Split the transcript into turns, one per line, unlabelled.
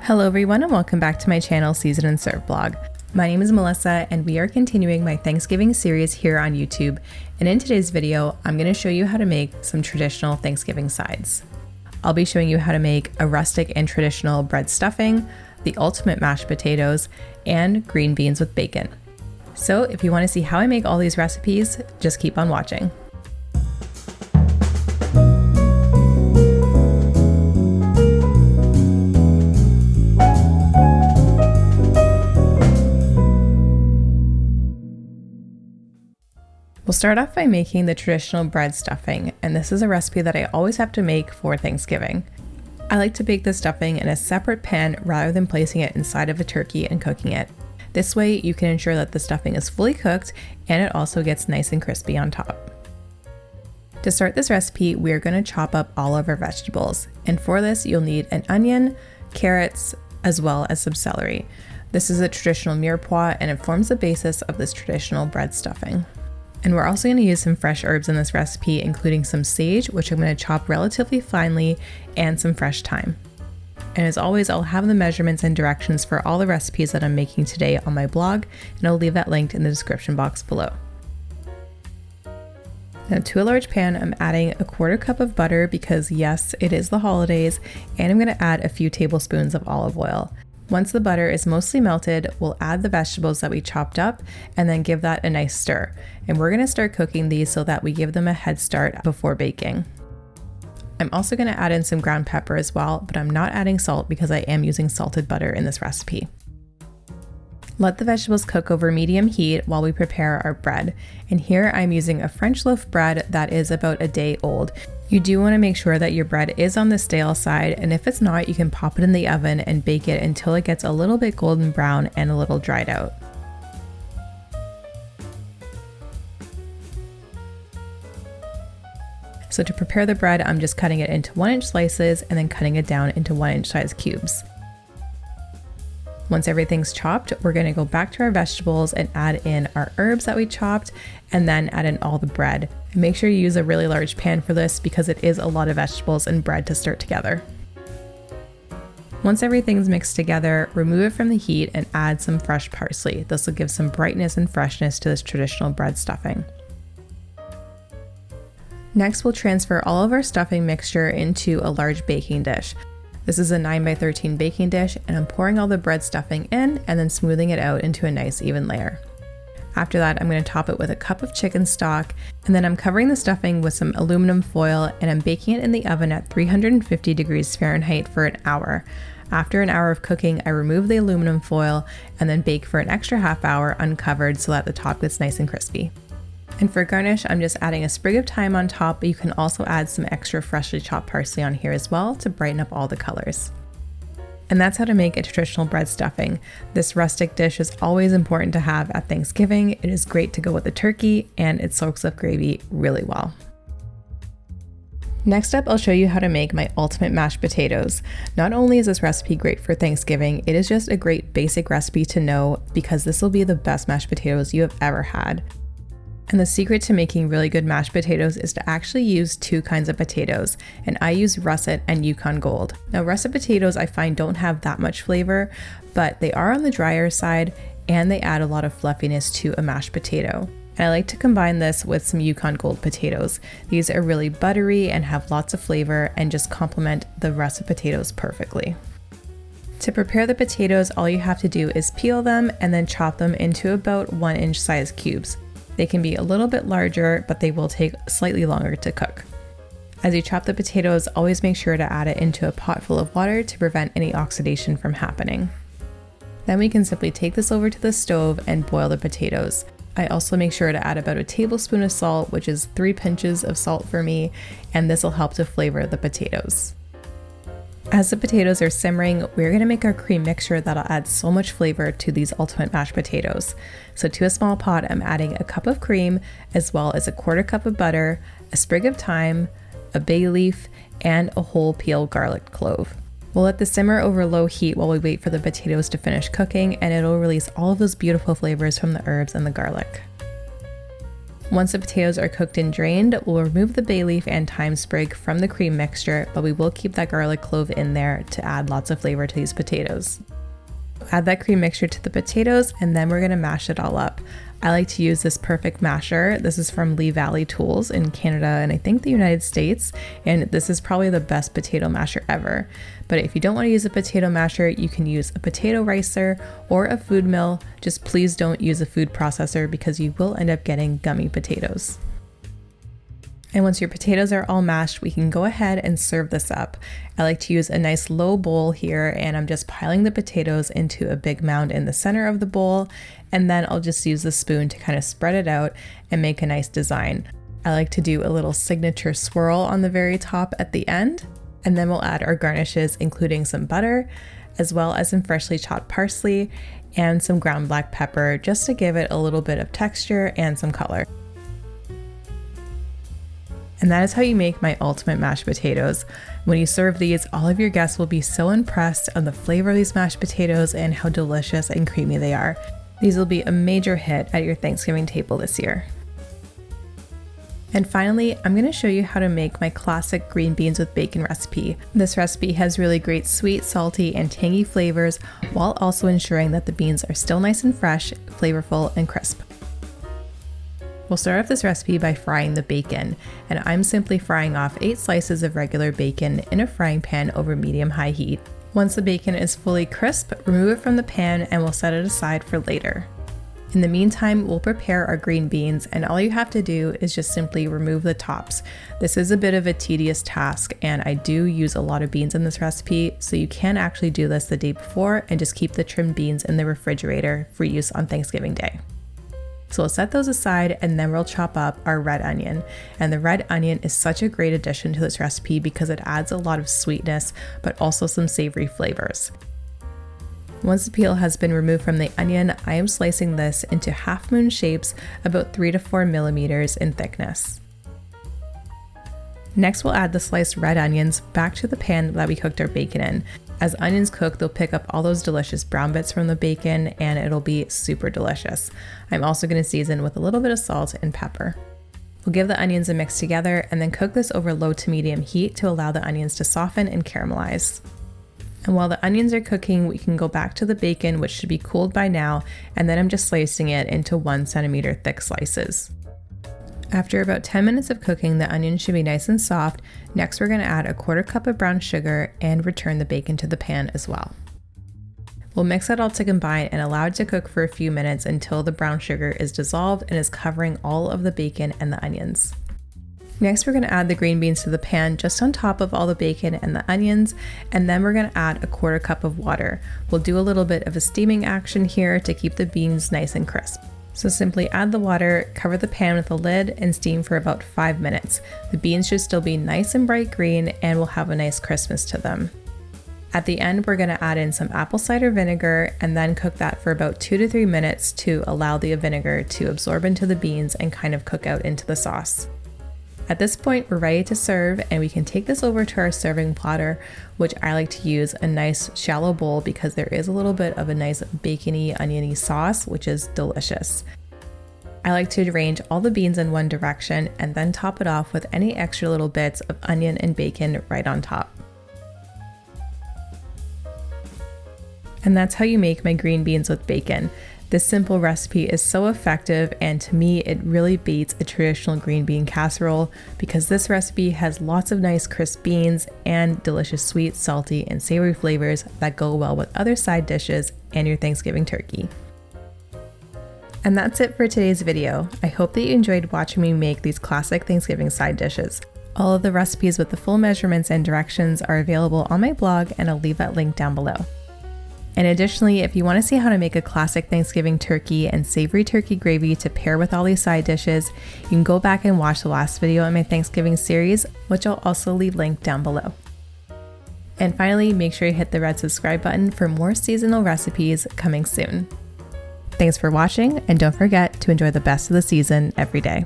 Hello everyone and welcome back to my channel Season and Serve blog. My name is Melissa and we are continuing my Thanksgiving series here on YouTube, and in today's video I'm going to show you how to make some traditional Thanksgiving sides. I'll be showing you how to make a rustic and traditional bread stuffing, the ultimate mashed potatoes, and green beans with bacon. So if you want to see how I make all these recipes, just keep on watching. We'll start off by making the traditional bread stuffing, and this is a recipe that I always have to make for Thanksgiving. I like to bake the stuffing in a separate pan rather than placing it inside of a turkey and cooking it. This way you can ensure that the stuffing is fully cooked and it also gets nice and crispy on top. To start this recipe, we are going to chop up all of our vegetables, and for this you'll need an onion, carrots, as well as some celery. This is a traditional mirepoix and it forms the basis of this traditional bread stuffing. And we're also going to use some fresh herbs in this recipe, including some sage, which I'm going to chop relatively finely, and some fresh thyme. And as always, I'll have the measurements and directions for all the recipes that I'm making today on my blog, and I'll leave that linked in the description box below. Now to a large pan, I'm adding a 1/4 cup of butter because yes, it is the holidays, and I'm going to add a few tablespoons of olive oil. Once the butter is mostly melted, we'll add the vegetables that we chopped up and then give that a nice stir. And we're going to start cooking these so that we give them a head start before baking. I'm also going to add in some ground pepper as well, but I'm not adding salt because I am using salted butter in this recipe. Let the vegetables cook over medium heat while we prepare our bread. And here I'm using a French loaf bread that is about a day old. You do want to make sure that your bread is on the stale side, and if it's not, you can pop it in the oven and bake it until it gets a little bit golden brown and a little dried out. So to prepare the bread, I'm just cutting it into 1-inch slices and then cutting it down into 1-inch size cubes. Once everything's chopped, we're going to go back to our vegetables and add in our herbs that we chopped, and then add in all the bread. And make sure you use a really large pan for this because it is a lot of vegetables and bread to stir together. Once everything's mixed together, remove it from the heat and add some fresh parsley. This will give some brightness and freshness to this traditional bread stuffing. Next, we'll transfer all of our stuffing mixture into a large baking dish. This is a 9x13 baking dish, and I'm pouring all the bread stuffing in and then smoothing it out into a nice even layer. After that, I'm going to top it with a cup of chicken stock, and then I'm covering the stuffing with some aluminum foil, and I'm baking it in the oven at 350 degrees Fahrenheit for an hour. After an hour of cooking, I remove the aluminum foil and then bake for an extra half hour uncovered so that the top gets nice and crispy. And for garnish, I'm just adding a sprig of thyme on top, but you can also add some extra freshly chopped parsley on here as well to brighten up all the colors. And that's how to make a traditional bread stuffing. This rustic dish is always important to have at Thanksgiving. It is great to go with the turkey, and it soaks up gravy really well. Next up, I'll show you how to make my ultimate mashed potatoes. Not only is this recipe great for Thanksgiving, it is just a great basic recipe to know because this will be the best mashed potatoes you have ever had. And the secret to making really good mashed potatoes is to actually use 2 kinds of potatoes, and I use russet and Yukon Gold. Now russet potatoes I find don't have that much flavor, but they are on the drier side and they add a lot of fluffiness to a mashed potato. And I like to combine this with some Yukon Gold potatoes. These are really buttery and have lots of flavor and just complement the russet potatoes perfectly. To prepare the potatoes, all you have to do is peel them and then chop them into about 1-inch size cubes. They can be a little bit larger, but they will take slightly longer to cook. As you chop the potatoes, always make sure to add it into a pot full of water to prevent any oxidation from happening. Then we can simply take this over to the stove and boil the potatoes. I also make sure to add about a tablespoon of salt, which is 3 pinches of salt for me, and this will help to flavor the potatoes. As the potatoes are simmering, we're going to make our cream mixture that'll add so much flavor to these ultimate mashed potatoes. So to a small pot, I'm adding a cup of cream, as well as a 1/4 cup of butter, a sprig of thyme, a bay leaf, and a whole peeled garlic clove. We'll let this simmer over low heat while we wait for the potatoes to finish cooking, and it'll release all of those beautiful flavors from the herbs and the garlic. Once the potatoes are cooked and drained, we'll remove the bay leaf and thyme sprig from the cream mixture, but we will keep that garlic clove in there to add lots of flavor to these potatoes. Add that cream mixture to the potatoes, and then we're going to mash it all up. I like to use this Perfect Masher. This is from Lee Valley Tools in Canada and I think the United States, and this is probably the best potato masher ever. But if you don't want to use a potato masher, you can use a potato ricer or a food mill. Just please don't use a food processor because you will end up getting gummy potatoes. And once your potatoes are all mashed, we can go ahead and serve this up. I like to use a nice low bowl here, and I'm just piling the potatoes into a big mound in the center of the bowl, and then I'll just use the spoon to kind of spread it out and make a nice design. I like to do a little signature swirl on the very top at the end, and then we'll add our garnishes, including some butter, as well as some freshly chopped parsley and some ground black pepper, just to give it a little bit of texture and some color. And that is how you make my ultimate mashed potatoes. When you serve these, all of your guests will be so impressed on the flavor of these mashed potatoes and how delicious and creamy they are. These will be a major hit at your Thanksgiving table this year. And finally, I'm going to show you how to make my classic green beans with bacon recipe. This recipe has really great sweet, salty, and tangy flavors, while also ensuring that the beans are still nice and fresh, flavorful, and crisp. We'll start off this recipe by frying the bacon, and I'm simply frying off 8 slices of regular bacon in a frying pan over medium-high heat. Once the bacon is fully crisp, remove it from the pan and we'll set it aside for later. In the meantime, we'll prepare our green beans, and all you have to do is just simply remove the tops. This is a bit of a tedious task, and I do use a lot of beans in this recipe, so you can actually do this the day before and just keep the trimmed beans in the refrigerator for use on Thanksgiving Day. So we'll set those aside, and then we'll chop up our red onion. And the red onion is such a great addition to this recipe because it adds a lot of sweetness, but also some savory flavors. Once the peel has been removed from the onion, I am slicing this into half moon shapes about 3 to 4 millimeters in thickness. Next, we'll add the sliced red onions back to the pan that we cooked our bacon in. As onions cook, they'll pick up all those delicious brown bits from the bacon, and it'll be super delicious. I'm also going to season with a little bit of salt and pepper. We'll give the onions a mix together and then cook this over low to medium heat to allow the onions to soften and caramelize. And while the onions are cooking, we can go back to the bacon, which should be cooled by now, and then I'm just slicing it into 1 centimeter thick slices. After about 10 minutes of cooking, the onion should be nice and soft. Next, we're going to add a 1/4 cup of brown sugar and return the bacon to the pan as well. We'll mix that all to combine and allow it to cook for a few minutes until the brown sugar is dissolved and is covering all of the bacon and the onions. Next, we're going to add the green beans to the pan just on top of all the bacon and the onions, and then we're going to add a 1/4 cup of water. We'll do a little bit of a steaming action here to keep the beans nice and crisp. So simply add the water, cover the pan with a lid, and steam for about 5 minutes. The beans should still be nice and bright green and will have a nice crispness to them. At the end, we're going to add in some apple cider vinegar and then cook that for about 2 to 3 minutes to allow the vinegar to absorb into the beans and kind of cook out into the sauce. At this point, we're ready to serve, and we can take this over to our serving platter, which I like to use a nice shallow bowl because there is a little bit of a nice bacony, oniony sauce, which is delicious. I like to arrange all the beans in one direction and then top it off with any extra little bits of onion and bacon right on top. And that's how you make my green beans with bacon. This simple recipe is so effective, and to me it really beats a traditional green bean casserole because this recipe has lots of nice crisp beans and delicious sweet, salty, and savory flavors that go well with other side dishes and your Thanksgiving turkey. And that's it for today's video. I hope that you enjoyed watching me make these classic Thanksgiving side dishes. All of the recipes with the full measurements and directions are available on my blog, and I'll leave that link down below. And additionally, if you want to see how to make a classic Thanksgiving turkey and savory turkey gravy to pair with all these side dishes, you can go back and watch the last video in my Thanksgiving series, which I'll also leave linked down below. And finally, make sure you hit the red subscribe button for more seasonal recipes coming soon. Thanks for watching, and don't forget to enjoy the best of the season every day.